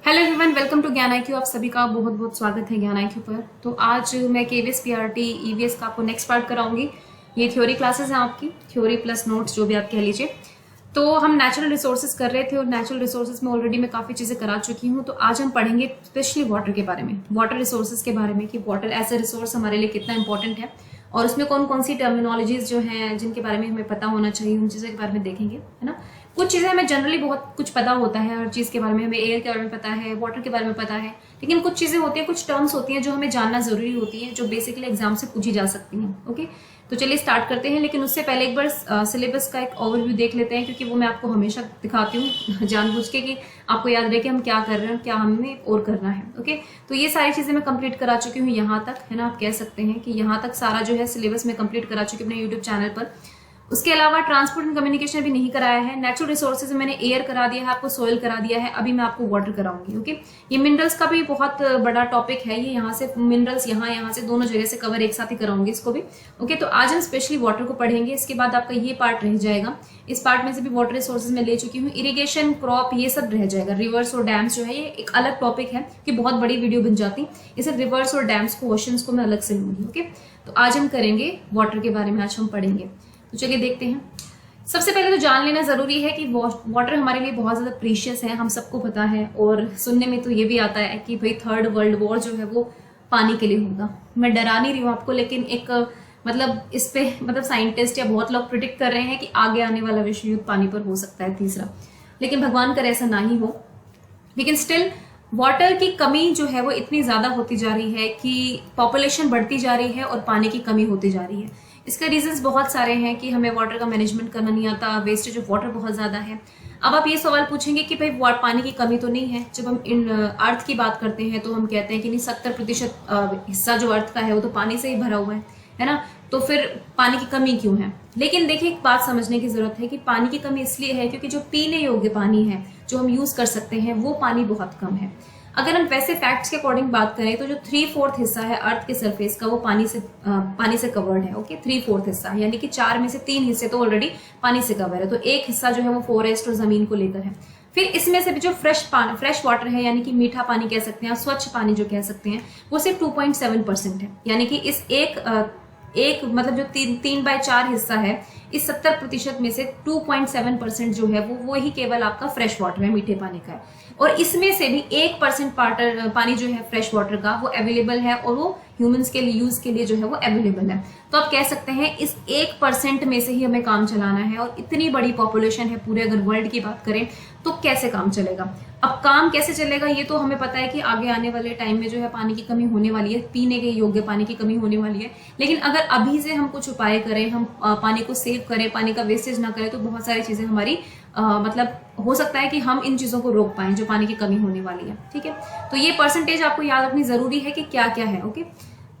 Hello everyone, welcome to ज्ञान IQ। आप सभी का बहुत बहुत स्वागत है ज्ञान IQ पर। तो आज मैं KVS PRT EVS का आपको नेक्स्ट पार्ट कराऊंगी। ये थ्योरी क्लासेस हैं आपकी, थ्योरी प्लस नोट्स जो भी आप कह लीजिए। तो हम नेचुरल रिसोर्सेज कर रहे थे और नेचुरल रिसोर्सेज में ऑलरेडी मैं काफ़ी चीज़ें करा चुकी हूँ। तो आज हम पढ़ेंगे स्पेशली वाटर के बारे में, वाटर रिसोर्सेज के बारे में कि वाटर एज ए रिसोर्स हमारे लिए कितना इंपॉर्टेंट है और उसमें कौन कौन सी टर्मिनोलॉजीज जो हैं जिनके बारे में हमें पता होना चाहिए, उन चीज़ों के बारे में देखेंगे, है ना। कुछ चीज़ें हमें जनरली बहुत कुछ पता होता है, हर चीज़ के बारे में, हमें एयर के बारे में पता है, वाटर के बारे में पता है, लेकिन कुछ चीज़ें होती हैं, कुछ टर्म्स होती हैं जो हमें जानना जरूरी होती है, जो बेसिकली एग्जाम से पूछी जा सकती हैं। ओके, तो चलिए स्टार्ट करते हैं। लेकिन उससे पहले एक बार सिलेबस का एक ओवरव्यू देख लेते हैं, क्योंकि वो मैं आपको हमेशा दिखाती हूँ जानबूझ के कि आपको याद रहे कि हम क्या कर रहे हैं, क्या हमें और करना है। ओके, तो ये सारी चीज़ें मैं कंप्लीट करा चुकी हूँ यहाँ तक, है ना। आप कह सकते हैं कि यहाँ तक सारा जो है सिलेबस में कंप्लीट करा चुकी हूँ अपने यूट्यूब चैनल पर। उसके अलावा ट्रांसपोर्ट एंड कम्युनिकेशन भी नहीं कराया है। नेचुरल रिसोर्सेज में मैंने एयर करा दिया है, आपको सोयल करा दिया है, अभी मैं आपको वाटर कराऊंगी। ओके, ये मिनरल्स का भी बहुत बड़ा टॉपिक है, ये यहाँ से मिनरल्स यहाँ से दोनों जगह से कवर एक साथ ही कराऊंगी इसको भी। ओके, तो आज हम स्पेशली वाटर को पढ़ेंगे। इसके बाद आपका ये पार्ट रह जाएगा। इस पार्ट में से भी वाटर रिसोर्सेज में ले चुकी हूँ, इरिगेशन, क्रॉप, ये सब रह जाएगा। रिवर्स और डैम्स जो है ये एक अलग टॉपिक है कि बहुत बड़ी वीडियो बन जाती, इसे रिवर्स और डैम्स को क्वेश्चन को मैं अलग से लूंगी। ओके, तो आज हम करेंगे वाटर के बारे में, आज हम पढ़ेंगे। तो चलिए देखते हैं। सबसे पहले तो जान लेना जरूरी है कि वाटर हमारे लिए बहुत ज्यादा प्रीशियस है, हम सबको पता है। और सुनने में तो ये भी आता है कि भाई थर्ड वर्ल्ड वॉर जो है वो पानी के लिए होगा। मैं डरा नहीं रही हूँ आपको, लेकिन एक इस पे साइंटिस्ट या बहुत लोग प्रिडिक्ट कर रहे हैं कि आगे आने वाला विश्व युद्ध पानी पर हो सकता है, तीसरा। लेकिन भगवान करे ऐसा ना ही हो। लेकिन स्टिल वाटर की कमी जो है वो इतनी ज्यादा होती जा रही है कि पॉपुलेशन बढ़ती जा रही है और पानी की कमी होती जा रही है। इसके रीजंस बहुत सारे हैं कि हमें वाटर का मैनेजमेंट करना नहीं आता, वेस्टेज ऑफ वाटर बहुत ज्यादा है। अब आप ये सवाल पूछेंगे कि भाई पानी की कमी तो नहीं है। जब हम इन अर्थ की बात करते हैं तो हम कहते हैं कि नहीं, 70% हिस्सा जो अर्थ का है वो तो पानी से ही भरा हुआ है ना। तो फिर पानी की कमी क्यों है? लेकिन देखिए, एक बात समझने की जरूरत है कि पानी की कमी इसलिए है क्योंकि जो पीने योग्य पानी है, जो हम यूज कर सकते हैं, वो पानी बहुत कम है। अगर हम वैसे फैक्ट्स के अकॉर्डिंग बात करें तो जो 3/4 हिस्सा है अर्थ के सरफेस का वो पानी से कवर्ड है। ओके, 3/4 हिस्सा, यानी कि 4 में से 3 हिस्से तो ऑलरेडी पानी से कवर है। तो एक हिस्सा जो है वो फॉरेस्ट और जमीन को लेकर है। फिर इसमें से भी जो फ्रेश वाटर है, यानी कि मीठा पानी कह सकते हैं, स्वच्छ पानी जो कह सकते हैं, वो सिर्फ 2.7% है। यानी कि इस एक जो 3/4 हिस्सा है, इस 70% में से 2.7% जो है वो ही केवल आपका फ्रेश वाटर है, मीठे पानी का है। और इसमें से भी 1% पानी जो है फ्रेश वाटर का वो अवेलेबल है और वो ह्यूमंस के लिए यूज के लिए जो है वो अवेलेबल है। तो आप कह सकते हैं इस 1% में से ही हमें काम चलाना है। और इतनी बड़ी पॉपुलेशन है पूरे, अगर वर्ल्ड की बात करें तो कैसे काम चलेगा? अब काम कैसे चलेगा ये तो हमें पता है कि आगे आने वाले टाइम में जो है पानी की कमी होने वाली है, पीने के योग्य पानी की कमी होने वाली है। लेकिन अगर अभी से हम कुछ उपाय करें, हम पानी को सेव करें, पानी का वेस्टेज ना करें, तो बहुत सारी चीजें हमारी हो सकता है कि हम इन चीजों को रोक पाएं जो पानी की कमी होने वाली है। ठीक है, तो ये परसेंटेज आपको याद रखनी जरूरी है कि क्या क्या है। ओके,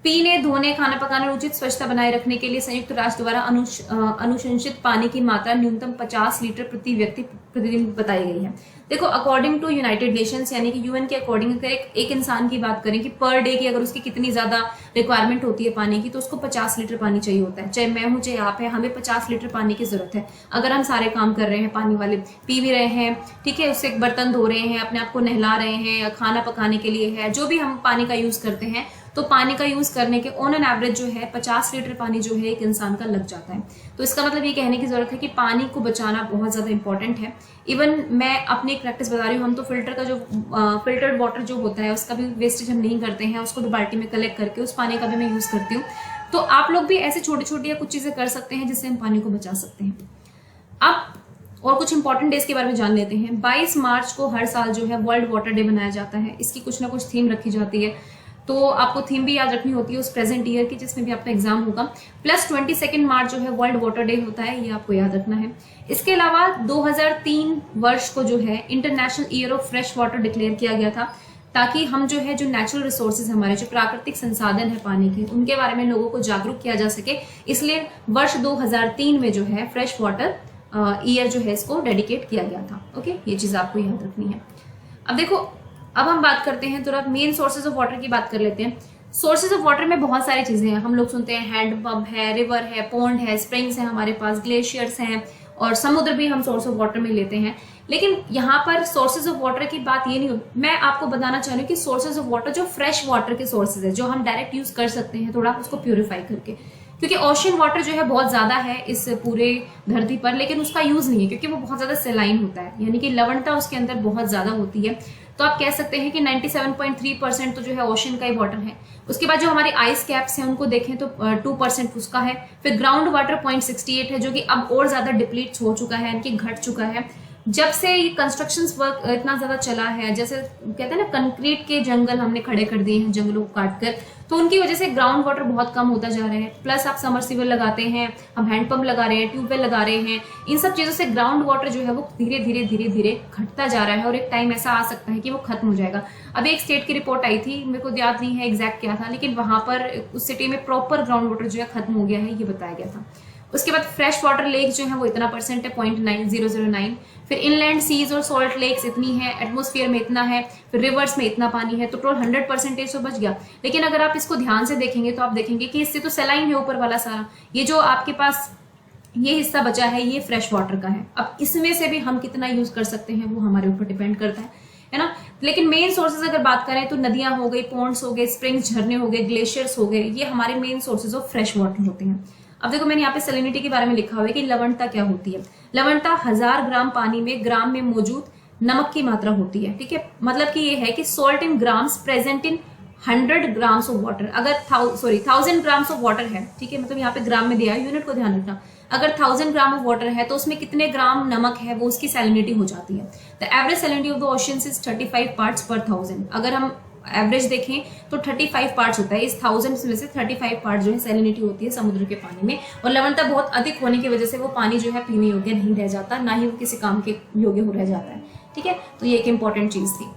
पीने, धोने, खाना पकाने और उचित स्वच्छता बनाए रखने के लिए संयुक्त राष्ट्र द्वारा अनुशंसित पानी की मात्रा न्यूनतम 50 लीटर प्रति व्यक्ति प्रतिदिन बताई गई है। देखो, अकॉर्डिंग टू यूनाइटेड नेशंस, यानी कि यूएन के अकॉर्डिंग अगर एक इंसान की बात करें कि पर डे की अगर उसकी कितनी ज्यादा रिक्वायरमेंट होती है पानी की, तो उसको 50 लीटर पानी चाहिए होता है। चाहे मैं हूं चाहे आप है, हमें 50 लीटर पानी की जरूरत है। अगर हम सारे काम कर रहे हैं पानी वाले, पी भी रहे हैं, ठीक है, उससे बर्तन धो रहे हैं, अपने आप को नहला रहे हैं, खाना पकाने के लिए है, जो भी हम पानी का यूज करते हैं, तो पानी का यूज करने के ऑन एन एवरेज जो है 50 लीटर पानी जो है एक इंसान का लग जाता है। तो इसका मतलब ये कहने की जरूरत है कि पानी को बचाना बहुत ज्यादा इंपॉर्टेंट है। इवन मैं अपनी एक प्रैक्टिस बता रही हूँ, हम तो फिल्टर्ड वाटर जो होता है उसका भी वेस्टेज हम नहीं करते हैं, उसको भी बाल्टी में कलेक्ट करके उस पानी का भी मैं यूज करती हूँ। तो आप लोग भी ऐसे छोटी छोटी या कुछ चीजें कर सकते हैं जिससे हम पानी को बचा सकते हैं। अब और कुछ इंपॉर्टेंट डेज के बारे में जान लेते हैं। 22 मार्च को हर साल जो है वर्ल्ड वाटर डे मनाया जाता है। इसकी कुछ ना कुछ थीम रखी जाती है, तो आपको थीम भी याद रखनी होती है उस प्रेजेंट ईयर की जिसमें भी आपका एग्जाम होगा। प्लस 22 मार्च जो है वर्ल्ड वाटर डे होता है, ये आपको याद रखना है। इसके अलावा 2003 वर्ष को जो है international year of fresh water declare किया गया था, ताकि हम जो है जो नेचुरल रिसोर्सेज हमारे जो प्राकृतिक संसाधन है पानी के, उनके बारे में लोगों को जागरूक किया जा सके। इसलिए वर्ष 2003 में जो है फ्रेश वाटर ईयर जो है इसको डेडिकेट किया गया था। ओके, ये चीज आपको याद रखनी है। अब देखो, अब हम बात करते हैं, तो मेन सोर्सेज ऑफ वाटर की बात कर लेते हैं। सोर्सेज ऑफ वाटर में बहुत सारी चीजें हैं। हम लोग सुनते हैं हैंडपंप है, रिवर है, पॉन्ड है, स्प्रिंग्स है, हमारे पास ग्लेशियर्स हैं, और समुद्र भी हम सोर्स ऑफ वाटर में लेते हैं। लेकिन यहाँ पर सोर्सेज ऑफ वाटर की बात ये नहीं हो, मैं आपको बताना चाह रही हूँ कि सोर्सेज ऑफ वाटर जो फ्रेश वाटर के सोर्सेज है, जो हम डायरेक्ट यूज कर सकते हैं थोड़ा उसको प्यूरिफाई करके, क्योंकि ओशन वाटर जो है बहुत ज्यादा है इस पूरे धरती पर, लेकिन उसका यूज नहीं है क्योंकि वो बहुत ज्यादा सेलाइन होता है, यानी कि लवणता उसके अंदर बहुत ज्यादा होती है। तो आप कह सकते हैं कि 97.3% तो जो है ओशन का ही वाटर है। उसके बाद जो हमारे आइस कैप्स हैं उनको देखें तो 2% उसका है। फिर ग्राउंड वाटर 0.68 है, जो कि अब और ज्यादा डिप्लीट हो चुका है, यानी कि घट चुका है जब से ये कंस्ट्रक्शन वर्क इतना ज्यादा चला है। जैसे कहते हैं ना, कंक्रीट के जंगल हमने खड़े कर दिए हैं जंगलों को काटकर, तो उनकी वजह से ग्राउंड वाटर बहुत कम होता जा रहा है। प्लस आप समरसीबल लगाते हैं, हम हैंडपंप लगा रहे हैं, ट्यूबवेल लगा रहे हैं, इन सब चीजों से ग्राउंड वाटर जो है वो धीरे धीरे धीरे धीरे घटता जा रहा है और एक टाइम ऐसा आ सकता है कि वो खत्म हो जाएगा। अभी एक स्टेट की रिपोर्ट आई थी, मेरे को याद नहीं है एग्जैक्ट क्या था, लेकिन वहां पर उस सिटी में प्रॉपर ग्राउंड वाटर जो है खत्म हो गया है, ये बताया गया था। उसके बाद फ्रेश वाटर लेक जो है वो इतना परसेंट है, 0.9009। फिर इनलैंड सीज और सॉल्ट लेक्स इतनी है, एटमॉस्फेयर में इतना है, फिर रिवर्स में इतना पानी है, तो टोटल 100% तो बच गया। लेकिन अगर आप इसको ध्यान से देखेंगे तो आप देखेंगे कि इससे तो सेलाइन है ऊपर वाला सारा, ये जो आपके पास ये हिस्सा बचा है ये फ्रेश वाटर का है। अब इसमें से भी हम कितना यूज कर सकते हैं वो हमारे ऊपर डिपेंड करता है ना। लेकिन मेन सोर्सेज अगर बात करें तो नदियां हो गई, पॉन्ड्स हो गए, स्प्रिंग्स झरने हो गए, ग्लेशियर्स हो गए, ये हमारे main sources of fresh water होते हैं। अब देखो मैंने यहाँ पे सैलिनिटी के बारे में लिखा हुआ है कि लवणता क्या होती है। लवणता 1000 ग्राम पानी में ग्राम में मौजूद नमक की मात्रा होती है, ठीक है। मतलब कि ये है कि salt in grams present in 100 grams of water. अगर 1000 ग्राम्स ऑफ वाटर है, ठीक है, मतलब यहाँ पे ग्राम में दिया है, यूनिट को ध्यान रखना। अगर 1000 ग्राम ऑफ वाटर है तो उसमें कितने ग्राम नमक है वो उसकी सैलिनिटी हो जाती है। The average salinity of the oceans is 35 parts पर 1000। अगर हम एवरेज देखें तो 35 पार्ट्स होता है, इस 1000 में से 35 पार्ट जो है सैलिनिटी होती है समुद्र के पानी में। और लवणता बहुत अधिक होने की वजह से वो पानी जो है पीने योग्य नहीं रह जाता, ना ही वो किसी काम के योग्य हो रह जाता है, ठीक है। तो ये एक इंपॉर्टेंट चीज थी।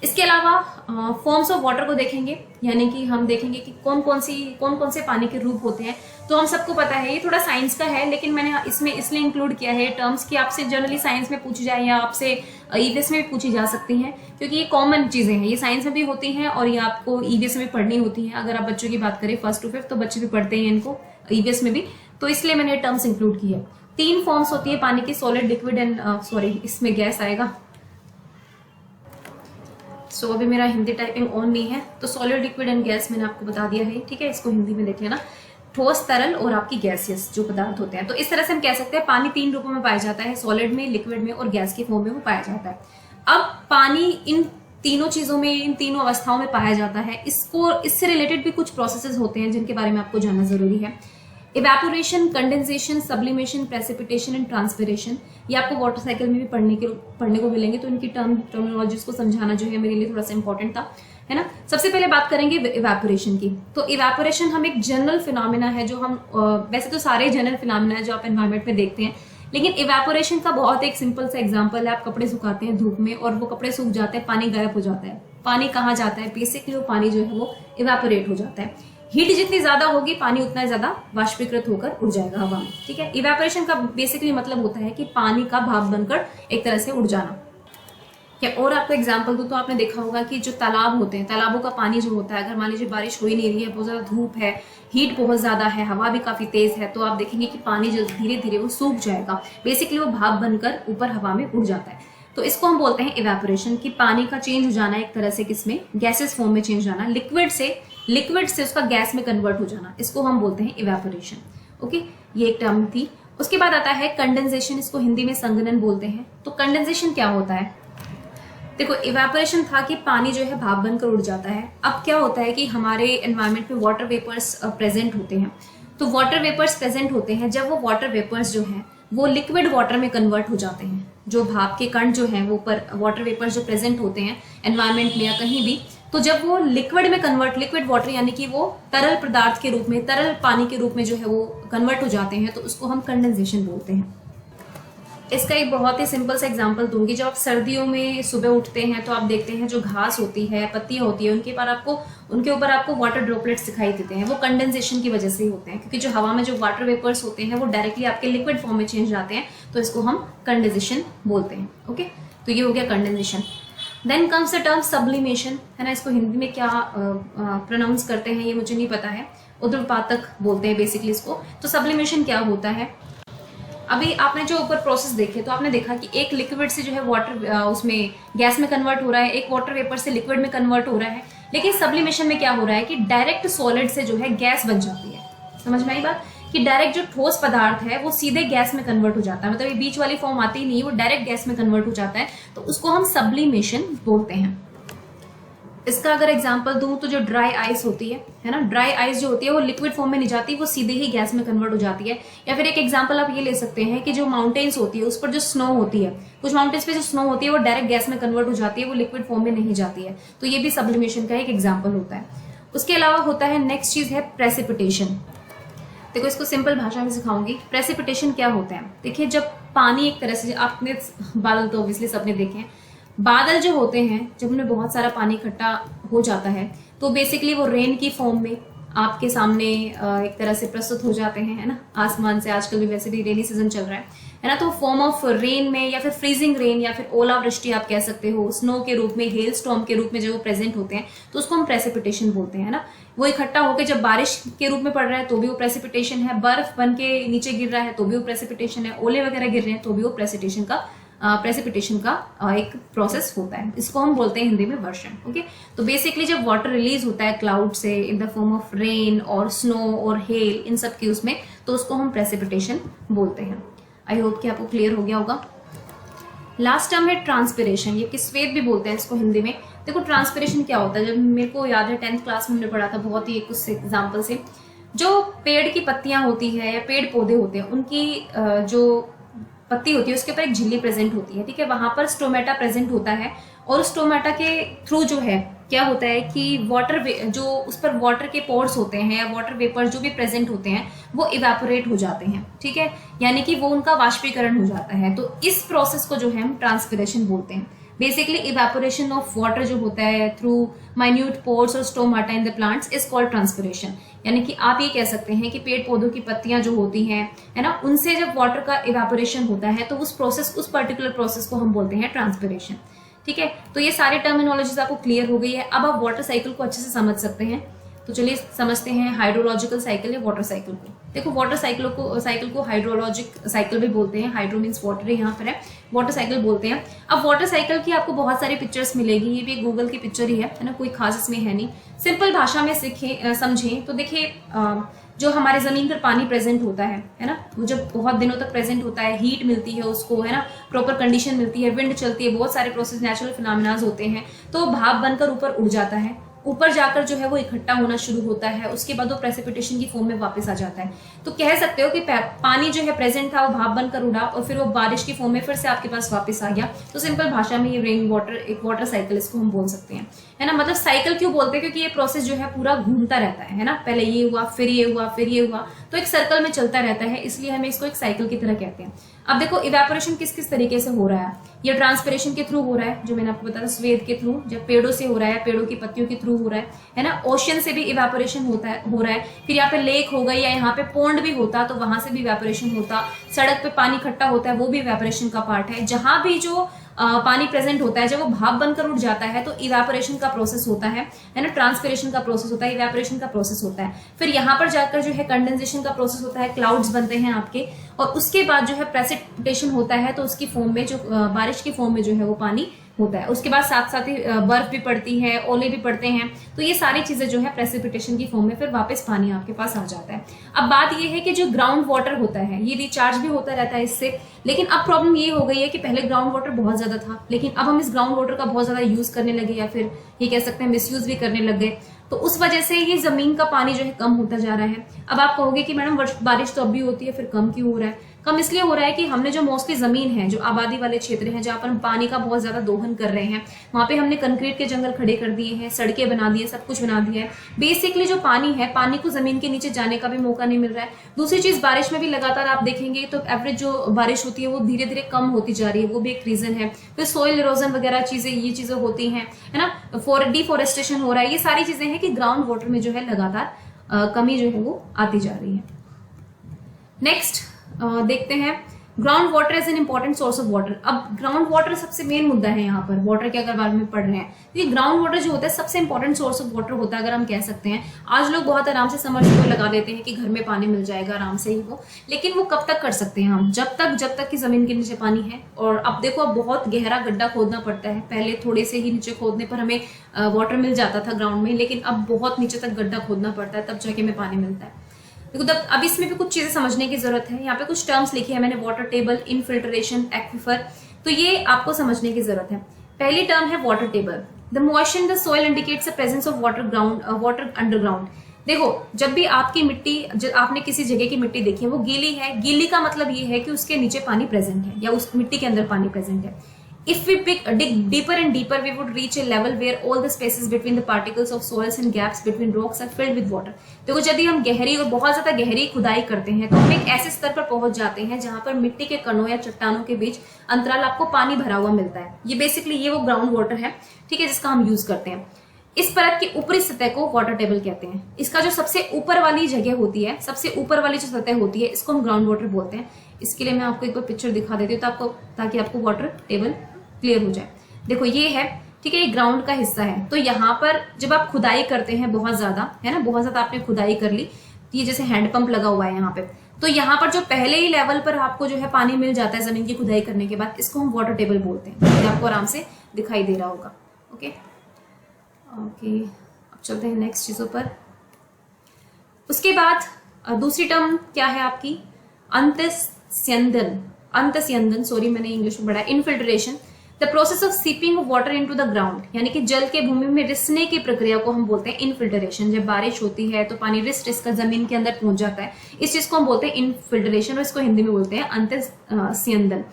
इसके अलावा फॉर्म्स ऑफ वाटर को देखेंगे, यानी कि हम देखेंगे कि कौन कौन से पानी के रूप होते हैं। तो हम सबको पता है, ये थोड़ा साइंस का है, लेकिन मैंने इसमें इसलिए इंक्लूड किया है टर्म्स की आपसे जनरली साइंस में पूछी जाए या आपसे ईवीएस में भी पूछी जा सकती हैं, क्योंकि ये कॉमन चीजें हैं, ये साइंस में भी होती हैं और ये आपको ईवीएस में भी पढ़नी होती हैं। अगर आप बच्चों की बात करें 1st to 5th तो बच्चे भी पढ़ते हैं इनको ईवीएस में भी, तो इसलिए मैंने टर्म्स इंक्लूड की है। 3 फॉर्म्स होती है पानी की, सॉलिड, लिक्विड एंड इसमें गैस आएगा। सो अभी मेरा हिंदी टाइपिंग ऑन नहीं है, तो सॉलिड, लिक्विड एंड गैस मैंने आपको बता दिया है, ठीक है। इसको हिंदी में देख लेना, ठोस, तरल और आपकी गैसियस जो पदार्थ होते हैं। तो इस तरह से हम कह सकते हैं पानी 3 रूपों में पाया जाता है, सॉलिड में, लिक्विड में और गैस के फॉर्म में वो पाया जाता है। अब पानी इन तीनों चीजों में, इन तीनों अवस्थाओं में पाया जाता है। इससे रिलेटेड भी कुछ प्रोसेसेस होते हैं जिनके बारे में आपको जानना जरूरी है। Evaporation, condensation, sublimation, precipitation and transpiration, ये आपको वाटर साइकिल में भी पढ़ने को मिलेंगे, तो इनकी टर्मिनोलॉजीज को समझाना जो है मेरे लिए थोड़ा सा इंपॉर्टेंट था, है ना। सबसे पहले बात करेंगे इवेपोरेशन की। तो इवेपोरेशन हम एक जनरल फिनोमिना है जो हम वैसे तो सारे जनरल फिनोमिना है जो आप एनवायरमेंट में देखते हैं, लेकिन इवेपोरेशन का बहुत एक सिंपल सा एग्जांपल है। आप कपड़े सुखाते हैं धूप में और वो कपड़े सूख जाते हैं, पानी गायब हो जाता है। पानी कहाँ जाता है? बेसिकली वो पानी जो है वो इवेपोरेट हो जाता है। हीट जितनी ज्यादा होगी पानी उतना ज्यादा वाष्पीकृत होकर उड़ जाएगा हवा में, ठीक है। इवेपोरेशन का बेसिकली मतलब होता है कि पानी का भाप बनकर एक तरह से उड़ जाना। क्या और आपको एग्जांपल दूं तो आपने देखा होगा कि जो तालाब होते हैं, तालाबों का पानी जो होता है, अगर मान लीजिए बारिश हो ही नहीं रही है, बहुत ज्यादा धूप है, हीट बहुत ज्यादा है, हवा भी काफी तेज है, तो आप देखेंगे कि पानी जो धीरे धीरे वो सूख जाएगा। बेसिकली वो भाप बनकर ऊपर हवा में उड़ जाता है। तो इसको हम बोलते हैं इवेपोरेशन, कि पानी का चेंज हो जाना एक तरह से, किसमें? गैसेस फॉर्म में चेंज हो जाना, लिक्विड से उसका गैस में कन्वर्ट हो जाना, इसको हम बोलते हैं इवेपोरेशन। ओके, ये एक टर्म थी। उसके बाद आता है कंडेंसेशन, इसको हिंदी में संघनन बोलते हैं। तो कंडेंसेशन क्या होता है? देखो, इवेपोरेशन था कि पानी जो है भाप बनकर उड़ जाता है। अब क्या होता है कि हमारे एनवायरमेंट में वाटर वेपर्स प्रेजेंट होते हैं। तो वाटर वेपर्स प्रेजेंट होते हैं, जब वो वाटर वेपर्स जो हैं वो लिक्विड वाटर में कन्वर्ट हो जाते हैं। जो भाप के कण जो हैं वो पर वाटर वेपर्स जो प्रेजेंट होते हैं एनवायरमेंट में या कहीं भी, तो जब वो लिक्विड में कन्वर्ट, लिक्विड वाटर यानी कि वो तरल पदार्थ के रूप में, तरल पानी के रूप में जो है वो कन्वर्ट हो जाते हैं, तो उसको हम कंडेंसेशन बोलते हैं। इसका एक बहुत ही सिंपल सा एग्जांपल दूंगी। जब आप सर्दियों में सुबह उठते हैं तो आप देखते हैं जो घास होती है, पत्तियां होती है, उनके ऊपर आपको वाटर ड्रॉपलेट्स दिखाई देते हैं। वो कंडेंसेशन की वजह से ही होते हैं, क्योंकि जो हवा में जो वाटर वेपर्स होते हैं वो डायरेक्टली आपके लिक्विड फॉर्म में चेंज आते हैं, तो इसको हम कंडेंसेशन बोलते हैं। ओके, तो ये हो गया condensation. Then comes the term sublimation, है ना। इसको हिंदी में क्या प्रोनाउंस करते हैं ये मुझे नहीं पता है, उद्रपातक बोलते हैं बेसिकली इसको। तो सब्लिमेशन क्या होता है? अभी आपने जो ऊपर प्रोसेस देखे तो आपने देखा कि एक लिक्विड से जो है वाटर उसमें गैस में कन्वर्ट हो रहा है, एक वाटर वेपर से लिक्विड में कन्वर्ट हो रहा है। लेकिन सब्लिमेशन में क्या हो रहा है कि डायरेक्ट सॉलिड से जो है गैस बन जाती है। समझ में आई बात कि डायरेक्ट जो ठोस पदार्थ है वो सीधे गैस में कन्वर्ट हो जाता है, मतलब ये बीच वाली फॉर्म आती ही नहीं है, वो डायरेक्ट गैस में कन्वर्ट हो जाता है। तो उसको हम सब्लिमेशन बोलते हैं। इसका अगर एग्जांपल दूं तो जो ड्राई आइस होती है ना, ड्राई आइस जो होती है वो लिक्विड फॉर्म में नहीं जाती, वो सीधे ही गैस में कन्वर्ट हो जाती है। या फिर एक एग्जांपल आप ये ले सकते हैं कि जो माउंटेन्स होती है उस पर जो स्नो होती है, कुछ माउंटेन्स पे जो स्नो होती है वो डायरेक्ट गैस में कन्वर्ट हो जाती है, वो लिक्विड फॉर्म में नहीं जाती है। तो ये भी सब्लिमेशन का एक एग्जाम्पल होता है। उसके अलावा होता है नेक्स्ट चीज है प्रेसिपिटेशन। देखो इसको सिंपल भाषा में सिखाऊंगी। प्रेसिपिटेशन क्या होता है, देखिए जब पानी एक तरह से, आपने बादल तो ऑब्वियसली सबने देखे हैं, बादल जो होते हैं जब उनमें बहुत सारा पानी इकट्ठा हो जाता है तो बेसिकली वो रेन की फॉर्म में आपके सामने एक तरह से प्रस्तुत हो जाते हैं, है ना, आसमान से। आजकल भी वैसे भी रेनी सीजन चल रहा है ना, तो फॉर्म ऑफ रेन में या फिर फ्रीजिंग रेन या फिर ओलावृष्टि आप कह सकते हो, स्नो के रूप में, हेल स्टॉर्म के रूप में जब वो प्रेजेंट होते हैं तो उसको हम प्रेसिपिटेशन बोलते हैं ना। वो इकट्ठा होकर जब बारिश के रूप में पड़ रहा है तो भी वो प्रेसिपिटेशन है, बर्फ बन के नीचे गिर रहा है तो भी वो प्रेसिपिटेशन है, ओले वगैरह गिर रहे हैं तो भी वो प्रेसिपिटेशन का एक प्रोसेस होता है। इसको हम बोलते हैं हिंदी में वर्षण। ओके, तो बेसिकली जब वाटर रिलीज होता है क्लाउड से in the form of rain और स्नो और हेल, इन सब के उसमें, तो उसको हम प्रेसिपिटेशन बोलते हैं। आई होप कि आपको क्लियर हो गया होगा। लास्ट टर्म है ट्रांसपिरेशन, ये कि स्वेद भी बोलते हैं इसको हिंदी में। देखो ट्रांसपिरेशन क्या होता है, जब मेरे को याद है 10th क्लास में हमने पढ़ा था बहुत ही कुछ एग्जाम्पल से, जो पेड़ की पत्तियां होती है या पेड़ पौधे होते हैं उनकी जो पत्ती होती है उसके ऊपर एक झिल्ली प्रेजेंट होती है, ठीक है, वहां पर स्टोमेटा प्रेजेंट होता है। और स्टोमेटा के थ्रू जो है क्या होता है कि वाटर जो उस पर वाटर के पोर्स होते हैं या वाटर वेपर जो भी प्रेजेंट होते हैं वो इवेपोरेट हो जाते हैं, ठीक है, यानी कि वो उनका वाष्पीकरण हो जाता है। तो इस प्रोसेस को जो है हम ट्रांसपिरेशन बोलते हैं। बेसिकली इवेपोरेशन ऑफ वाटर जो होता है थ्रू माइन्यूट पोर्स और stomata in the plants is called transpiration. यानी कि आप ये कह सकते हैं कि पेड़ पौधों की पत्तियां जो होती हैं, है ना, उनसे जब वाटर का इवेपोरेशन होता है तो उस पर्टिकुलर प्रोसेस को हम बोलते हैं ट्रांसपिरेशन। ठीक है, तो ये सारे टर्मिनोलॉजीज आपको क्लियर हो गई है। अब आप वाटर साइकिल को अच्छे से समझ सकते हैं। तो चलिए समझते हैं हाइड्रोलॉजिकल साइकिल या वाटर साइकिल को। देखो वाटर साइकिल को हाइड्रोलॉजिक साइकिल भी बोलते हैं। हाइड्रो मीन्स वाटर यहाँ पर है, वाटर साइकिल बोलते हैं। अब वाटर साइकिल की आपको बहुत सारी पिक्चर्स मिलेगी, ये भी गूगल की पिक्चर ही है ना, कोई खास इसमें है नहीं। सिंपल भाषा में समझें तो देखिए जो हमारे जमीन पर पानी प्रेजेंट होता है ना, वो जब बहुत दिनों तक प्रेजेंट होता है, हीट मिलती है उसको, है ना, प्रॉपर कंडीशन मिलती है, विंड चलती है, बहुत सारे प्रोसेस नेचुरल फिनोमेनाज होते हैं, तो भाप बनकर ऊपर उड़ जाता है। ऊपर जाकर जो है वो इकट्ठा होना शुरू होता है, उसके बाद वो प्रेसिपिटेशन की फॉर्म में वापस आ जाता है। तो कह सकते हो कि पानी जो है प्रेजेंट था वो भाप बनकर उड़ा और फिर वो बारिश की फॉर्म में फिर से आपके पास वापस आ गया। तो सिंपल भाषा में ये रेन वाटर, एक वाटर साइकिल इसको हम बोल सकते हैं, है ना। मतलब साइकिल क्यों बोलते हैं, क्योंकि ये प्रोसेस जो है पूरा घूमता रहता है ना, पहले ये हुआ फिर ये हुआ फिर ये हुआ, तो एक सर्कल में चलता रहता है, इसलिए हमें इसको एक साइकिल की तरह कहते हैं। अब देखो इवेपोरेशन किस किस तरीके से हो रहा है। ये ट्रांसपिरेशन के थ्रू हो रहा है, जो मैंने आपको बताया स्वेद के थ्रू, जब पेड़ों से हो रहा है, पेड़ों की पत्तियों के थ्रू हो रहा है ना। ओशन से भी इवेपोरेशन हो रहा है। फिर यहाँ पे लेक हो गई या यहाँ पे पोंड भी होता तो वहां से भी इवेपोरेशन होता। सड़क पे पानी इकट्ठा होता है, वो भी इवेपोरेशन का पार्ट है। जहां भी जो पानी प्रेजेंट होता है, जब वो भाप बनकर उठ जाता है तो इवेपोरेशन का प्रोसेस होता है ना, ट्रांसपिरेशन का प्रोसेस होता है, इवेपोरेशन का प्रोसेस होता है। फिर यहाँ पर जाकर जो है कंडेंसेशन का प्रोसेस होता है, क्लाउड्स बनते हैं आपके, और उसके बाद जो है प्रेसिपिटेशन होता है, तो उसकी फॉर्म में जो बारिश की फॉर्म में जो है वो पानी होता है। उसके बाद साथ साथ ही बर्फ भी पड़ती है, ओले भी पड़ते हैं, तो ये सारी चीजें जो है प्रेसिपिटेशन की फॉर्म में फिर वापस पानी आपके पास आ जाता है। अब बात ये है कि जो ग्राउंड वाटर होता है ये रिचार्ज भी होता रहता है इससे, लेकिन अब प्रॉब्लम ये हो गई है कि पहले ग्राउंड वाटर बहुत ज्यादा था, लेकिन अब हम इस ग्राउंड वाटर का बहुत ज्यादा यूज करने लगे, या फिर ये कह सकते हैं मिसयूज भी करने लग गए। तो उस वजह से ये जमीन का पानी जो है कम होता जा रहा है। अब आप कहोगे कि मैडम बारिश तो अब भी होती है, फिर कम क्यों हो रहा है? कम इसलिए हो रहा है कि हमने जो मोस्टली जमीन है, जो आबादी वाले क्षेत्र हैं, जहां पर हम पानी का बहुत ज्यादा दोहन कर रहे हैं, वहां पे हमने कंक्रीट के जंगल खड़े कर दिए हैं, सड़कें बना दी है, सब कुछ बना दिया है। बेसिकली जो पानी है, पानी को जमीन के नीचे जाने का भी मौका नहीं मिल रहा है। दूसरी चीज, बारिश में भी लगातार आप देखेंगे तो एवरेज जो बारिश होती है वो धीरे धीरे कम होती जा रही है, वो भी एक रीजन है। फिर सोइल इरोजन वगैरह चीजें, ये चीजें होती हैं, है ना, डिफोरेस्टेशन हो रहा है। ये सारी चीजें हैं कि ग्राउंड वाटर में जो है लगातार कमी जो है वो आती जा रही है। नेक्स्ट देखते हैं ground water is an important source of water. अब ग्राउंड वाटर सबसे मेन मुद्दा है यहाँ पर वाटर के अगर बारे में पढ़ रहे हैं, तो ये ग्राउंड वाटर जो होता है सबसे इंपॉर्टेंट सोर्स ऑफ वाटर होता है, अगर हम कह सकते हैं। आज लोग बहुत आराम से समरसेबल लगा देते हैं कि घर में पानी मिल जाएगा आराम से ही वो, लेकिन वो कब तक कर सकते हैं हम? जब तक कि जमीन के नीचे पानी है। और अब देखो, अब बहुत गहरा गड्ढा खोदना पड़ता है। पहले थोड़े से ही नीचे खोदने पर हमें वाटर मिल जाता था ग्राउंड में, लेकिन अब बहुत नीचे तक गड्ढा खोदना पड़ता है, तब जाके हमें पानी मिलता है। देखो, अब इसमें भी कुछ चीजें समझने की जरूरत है। यहाँ पे कुछ टर्म्स लिखे हैं मैंने, वाटर टेबल, इनफिल्ट्रेशन, एक्विफर, तो ये आपको समझने की जरूरत है। पहली टर्म है water table. The moisture in the soil indicates the presence of water underground. देखो, जब भी आपकी मिट्टी, जब आपने किसी जगह की मिट्टी देखी है वो गीली है, गीली का मतलब ये है कि उसके नीचे पानी प्रेजेंट है या उस मिट्टी के अंदर पानी प्रेजेंट है। If we dig deeper and deeper, we would reach a level where all the spaces between the particles of soils and gaps between rocks are filled with water. देखो, यदि हम गहरी और बहुत ज्यादा गहरी खुदाई करते हैं तो हम एक ऐसे स्तर पर पहुंच जाते हैं जहां पर मिट्टी के कणों या चट्टानों के बीच अंतराल आपको पानी भरा हुआ मिलता है। ये बेसिकली ये वो ग्राउंड वाटर है, ठीक है, जिसका हम यूज करते हैं। इस परत की ऊपरी सतह को वाटर टेबल कहते हैं। इसका जो सबसे ऊपर वाली जगह होती है, सबसे ऊपर वाली जो सतह होती है, इसको हम ग्राउंड वाटर बोलते हैं। इसके लिए मैं आपको एक बार पिक्चर दिखा देती हूँ ताकि आपको वाटर टेबल क्लियर हो जाए। देखो, ये है, ठीक है, ये ग्राउंड का हिस्सा है। तो यहाँ पर जब आप खुदाई करते हैं बहुत ज्यादा, है ना, बहुत ज्यादा आपने खुदाई कर ली, ये जैसे हैंडपंप लगा हुआ है यहाँ पे, तो यहाँ पर जो पहले ही लेवल पर आपको जो है पानी मिल जाता है जमीन की खुदाई करने के बाद, इसको हम वाटर टेबल बोलते हैं। ये आपको आराम से दिखाई दे रहा होगा। ओके, अब चलते हैं नेक्स्ट चीजों पर। उसके बाद दूसरी टर्म क्या है आपकी? अंतस्यंदन, सॉरी मैंने इंग्लिश में पढ़ा, infiltration. The process of seeping of water into the ground, यानी कि जल के भूमि में रिसने की प्रक्रिया को हम बोलते हैं इनफिल्ट्रेशन। जब बारिश होती है तो पानी रिस कर जमीन के अंदर पहुंच जाता है, इस चीज को हम बोलते हैं इनफिल्ट्रेशन, और इसको हिंदी में बोलते हैं अंतस्यंदन।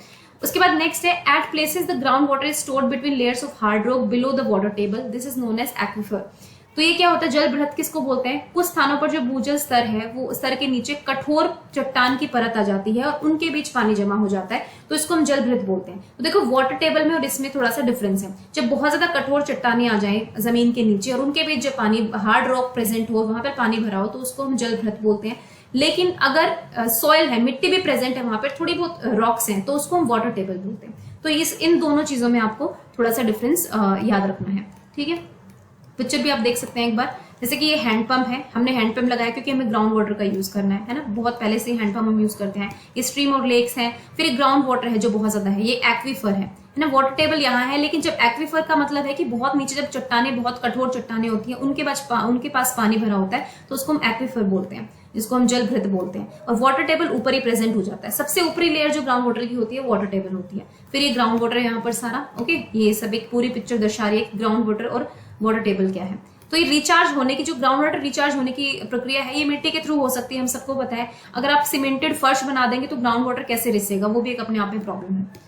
उसके बाद नेक्स्ट है, at places the ground water is stored between layers of hard rock below the water table, this is known as aquifer. तो ये क्या होता है? जल भृत किसको बोलते हैं? कुछ स्थानों पर जो भूजल स्तर है वो स्तर के नीचे कठोर चट्टान की परत आ जाती है और उनके बीच पानी जमा हो जाता है, तो इसको हम जल भृत बोलते हैं। तो देखो, वाटर टेबल में और इसमें थोड़ा सा डिफरेंस है। जब बहुत ज्यादा कठोर चट्टाने आ जाए जमीन के नीचे और उनके बीच जो पानी, हार्ड रॉक प्रेजेंट हो, वहां पर पानी भरा हो, तो उसको हम जल भृत बोलते हैं। लेकिन अगर सॉइल है, मिट्टी भी प्रेजेंट है वहां पर, थोड़ी बहुत रॉक्स हैं, तो उसको हम वाटर टेबल बोलते हैं। तो इन दोनों चीजों में आपको थोड़ा सा डिफरेंस याद रखना है, ठीक है। पिक्चर भी आप देख सकते हैं एक बार। जैसे कि ये हैंडपंप है, हमने हैंडपंप लगाया क्योंकि हमें ग्राउंड वाटर का यूज करना है ना, बहुत पहले से हैंडपंप हम यूज करते हैं। ये स्ट्रीम और लेक्स हैं, फिर ग्राउंड वाटर है जो बहुत ज्यादा है, ये एक्विफर है ना। वाटर टेबल यहाँ है, लेकिन जब एक्विफर का मतलब है कि बहुत नीचे जब चट्टाने, बहुत कठोर चट्टाने होती है, उनके पास पानी भरा होता है, तो उसको हम एक्विफर बोलते हैं, जिसको हम जल भृत बोलते हैं। और वाटर टेबल ऊपर ही प्रेजेंट हो जाता है। सबसे ऊपरी लेयर जो ग्राउंड वाटर की होती है वाटर टेबल होती है। फिर ये ग्राउंड वाटर यहाँ पर सारा, ओके, ये सब एक पूरी पिक्चर दर्शा रही है ग्राउंड वाटर और वाटर टेबल क्या है। तो ये रिचार्ज होने की, जो ग्राउंड वाटर रिचार्ज होने की प्रक्रिया है, ये मिट्टी के थ्रू हो सकती है, हम सबको पता है। अगर आप सीमेंटेड फर्श बना देंगे तो ग्राउंड वाटर कैसे रिसेगा, वो भी एक अपने आप में प्रॉब्लम है।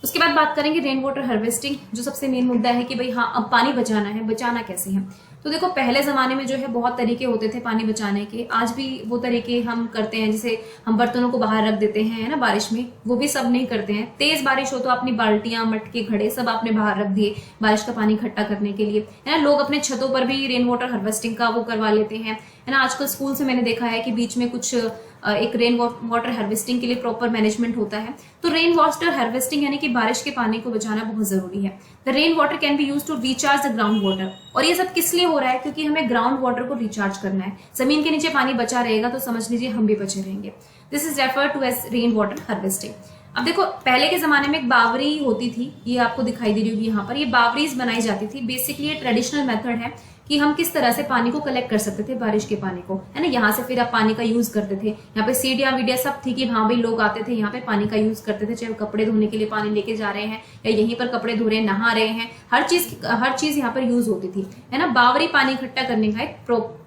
उसके बाद बात करेंगे रेन वाटर हार्वेस्टिंग, जो सबसे मेन मुद्दा है कि भाई हाँ, अब पानी बचाना है, बचाना कैसे है। तो देखो, पहले जमाने में जो है बहुत तरीके होते थे पानी बचाने के, आज भी वो तरीके हम करते हैं। जैसे हम बर्तनों को बाहर रख देते हैं, है ना, बारिश में, वो भी सब नहीं करते हैं। तेज बारिश हो तो अपनी बाल्टियां, मटके, घड़े सब आपने बाहर रख दिए बारिश का पानी इकट्ठा करने के लिए, है ना। लोग अपने छतों पर भी रेन वाटर हार्वेस्टिंग का वो करवा लेते हैं, है ना। आजकल स्कूल से मैंने देखा है कि बीच में कुछ एक रेन वाटर हार्वेस्टिंग के लिए प्रॉपर मैनेजमेंट होता है। तो रेन वाटर हार्वेस्टिंग यानी कि बारिश के पानी को बचाना बहुत जरूरी है। The rain water can be use to recharge the ground water. और ये सब किस लिए हो रहा है? क्योंकि हमें ग्राउंड वाटर को रिचार्ज करना है। जमीन के नीचे पानी बचा रहेगा तो समझ लीजिए हम भी बचे रहेंगे। This is refer to as rain water harvesting. अब देखो, पहले के जमाने में एक बावरी होती थी, ये आपको दिखाई दे रही होगी यहाँ पर, ये बावरीज बनाई जाती थी। बेसिकली ये ट्रेडिशनल मेथड है कि हम किस तरह से पानी को कलेक्ट कर सकते थे, बारिश के पानी को, है ना। यहाँ से फिर आप पानी का यूज करते थे। यहाँ पे सीढ़ियां वीडिया सब थी कि हाँ भाई लोग आते थे यहाँ पे पानी का यूज करते थे, चाहे कपड़े धोने के लिए पानी लेके जा रहे हैं या यहीं पर कपड़े धो रहे हैं, नहा रहे हैं, हर चीज यहाँ पर यूज होती थी, है ना। बावरी पानी इकट्ठा करने का एक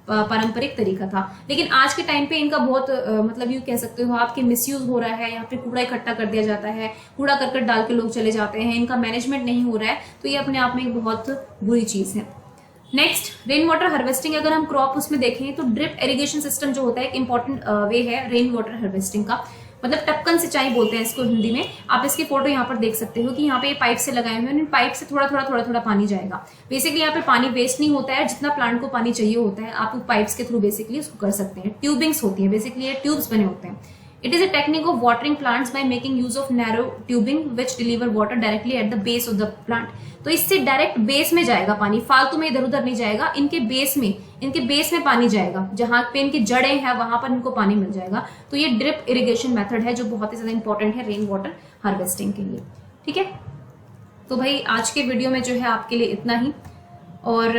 पारंपरिक तरीका था। लेकिन आज के टाइम पे इनका बहुत मतलब यूं कह सकते हो आपके मिसयूज हो रहा है। यहाँ पे कूड़ा इकट्ठा कर दिया जाता है, कूड़ा करकट डाल के लोग चले जाते हैं, इनका मैनेजमेंट नहीं हो रहा है। तो ये अपने आप में एक बहुत बुरी चीज है। Next, rain water harvesting. अगर हम क्रॉप उसमें देखें तो ड्रिप इरिगेशन सिस्टम जो होता है एक इंपॉर्टेंट वे है रेन वाटर हार्वेस्टिंग का। मतलब टपकन सिंचाई बोलते हैं इसको हिंदी में। आप इसकी फोटो यहाँ पर देख सकते हो कि यहाँ पे ये पाइप से लगाए हुए हैं, इन पाइप से थोड़ा थोड़ा पानी जाएगा। बेसिकली यहाँ पे पानी वेस्ट नहीं होता है, जितना प्लांट को पानी चाहिए होता है आप पाइप्स के थ्रू बेसिकली उसको कर सकते हैं। ट्यूबिंग्स होती है, बेसिकली ये ट्यूब्स बने होते हैं। It is a technique of watering plants by making use of narrow tubing which deliver water directly at the base of the plant. तो इससे डायरेक्ट बेस में जाएगा पानी, फालतू में इधर उधर नहीं जाएगा, इनके बेस में पानी जाएगा, जहां पे इनकी जड़ें हैं वहां पर इनको पानी मिल जाएगा। तो ये ड्रिप इरिगेशन मेथड है जो बहुत ही ज्यादा इंपॉर्टेंट है रेन वाटर हार्वेस्टिंग के लिए। ठीक है, तो भाई आज के वीडियो में जो है आपके लिए इतना ही, और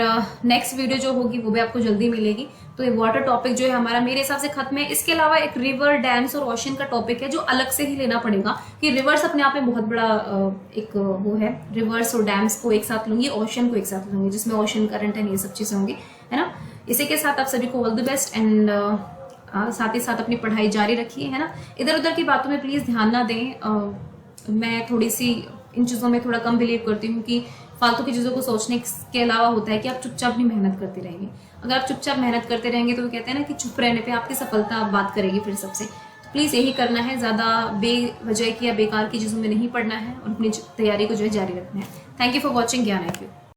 नेक्स्ट वीडियो जो होगी वो भी आपको जल्दी मिलेगी। तो ये वाटर टॉपिक जो है हमारा मेरे हिसाब से खत्म है। इसके अलावा एक रिवर, डैम्स और ओशन का टॉपिक है जो अलग से ही लेना पड़ेगा, कि रिवर्स अपने आप में बहुत बड़ा एक वो है। रिवर्स और डैम्स को एक साथ लूंगी, ओशन को एक साथ लूंगी, जिसमें ओशन करंट एंड ये सब चीजें होंगी, है ना। इसी के साथ आप सभी को ऑल द बेस्ट, एंड साथ ही साथ अपनी पढ़ाई जारी रखिए, है ना। इधर उधर की बातों में प्लीज ध्यान ना दें। मैं थोड़ी सी इन चीजों में थोड़ा कम बिलीव करती हूँ कि फालतू की चीजों को सोचने के अलावा होता है कि आप चुपचाप अपनी मेहनत करते रहेंगे। अगर आप चुपचाप मेहनत करते रहेंगे तो वो कहते हैं ना कि चुप रहने पे आपकी सफलता बात करेगी फिर सबसे। तो प्लीज यही करना है, ज्यादा बेवजह की या बेकार की चीजों में नहीं पढ़ना है और अपनी तैयारी को जो है जारी रखना है। थैंक यू फॉर वॉचिंग ज्ञान IQ।